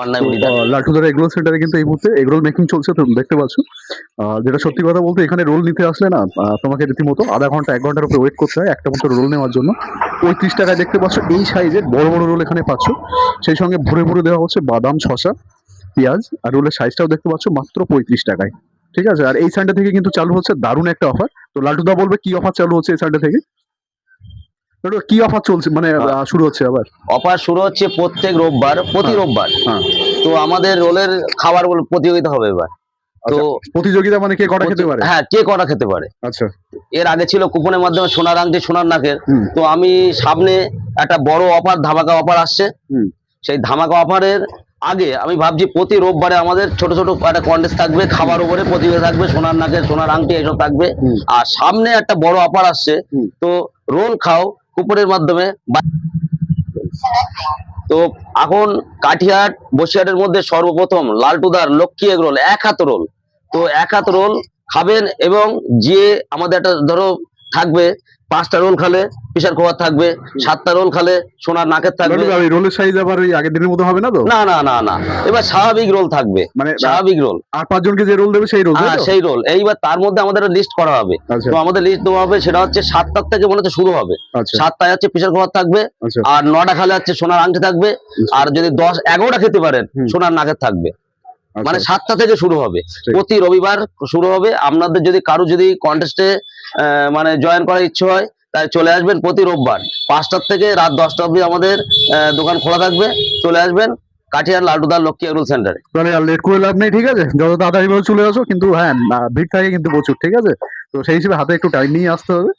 আমার নাম হৃদয়। লাটুদার এগরোল সেন্টারে কিন্তু এই মুহূর্তে এগরোল মেকিং চলছে, তুমি দেখতে পাচ্ছ। যেটা সত্যি কথা বলতে এখানে রোল নিতে আসলে না তোমাকে রীতিমতো আধা ঘন্টা 1 ঘন্টার উপরে ওয়েট করতে হয় একটা মতো রোল নেওয়ার জন্য। 35 টাকায় দেখতে পাচ্ছ এই সাইজের বড় বড় রোল এখানে পাচ্ছ। সেই সঙ্গে ভরে ভরে দেওয়া হচ্ছে বাদাম, শসা, পেঁয়াজ, আর রোলের সাইজটাও দেখতে পাচ্ছ মাত্র 35 টাকায়। ঠিক আছে, আর এই সানডে থেকে কিন্তু চালু হচ্ছে দারুণ একটা অফার। তো লালটুদা বলবে কি অফার চালু হচ্ছে এই সানডে থেকে, কি অফার চলছে, মানে শুরু হচ্ছে আবার? অফার শুরু হচ্ছে প্রত্যেক রোববার, প্রতি রোববার। হ্যাঁ, তো আমাদের রোলের খাবার প্রতিযোগিতা হবে এবার। তো প্রতিযোগিতা মানে কে কটা খেতে পারে? হ্যাঁ, কে কটা খেতে পারে। আচ্ছা, এর আগে ছিল কুপনের মাধ্যমে সোনার আংটি, সোনার নাকের। তো আমি সামনে একটা বড় অফার, ধামাকা অফার আসছে। সেই ধামাকা অফারের আগে আমি ভাবছি প্রতি রোববারে আমাদের ছোট ছোট একটা কন্টেস্ট থাকবে, খাবার উপরে প্রতিযোগিতা থাকবে, সোনার নাকের, সোনার আংটি এইসব থাকবে। আর সামনে একটা বড় অফার আসছে, তো রোল খাও কুপনের মাধ্যমে। তো এখন কাঠিয়াট বসিরহাটের মধ্যে সর্বপ্রথম লালটুদার লক্ষ্মী এগরোল 1 হাত রোল। তো 1 হাত রোল খাবেন, এবং যে আমাদের একটা ধরো থাকবে 5টা রোল খালে প্রেসার কুকার থাকবে, 7টা রোল খালে সোনার নাকের থাকবে। রোলের সাইজ আবার ওই আগের দিনের মতো হবে না তো? না না না না, এবার স্বাভাবিক রোল থাকবে, মানে স্বাভাবিক রোল। আর 5 জনকে যে রোল দেবে সেই রোল? হ্যাঁ, সেই রোল। এইবার তার মধ্যে আমাদের লিস্ট করা হবে। তো আমাদের লিস্ট দেওয়া হবে, সেটা হচ্ছে 7টার থেকে মনে হচ্ছে শুরু হবে। 7টায় হচ্ছে প্রেসার কুকার থাকবে, আর 9টা খালে হচ্ছে সোনার আংটি থাকবে, আর যদি 10-11টা খেতে পারেন সোনার নাকের থাকবে। মানে 7টা থেকে শুরু হবে, প্রতি রবিবার শুরু হবে। আপনাদের যদি কারো যদি কন্টেস্টে মানে জয়েন করার ইচ্ছে হয়, তাই চলে আসবেন প্রতি রোববার 5টার থেকে রাত 10টা অবধি আমাদের দোকান খোলা থাকবে। চলে আসবেন কাঠিয়ার লালটুদার লক্ষ্মী এগরোল সেন্টারে। তাহলে আর লেট করে লাভ নেই, ঠিক আছে? যত তাড়াতাড়ি চলে আসো, কিন্তু হ্যাঁ ভিড় থাকে কিন্তু প্রচুর, ঠিক আছে? তো সেই হিসেবে হাতে একটু টাইম নিয়ে আসতে হবে।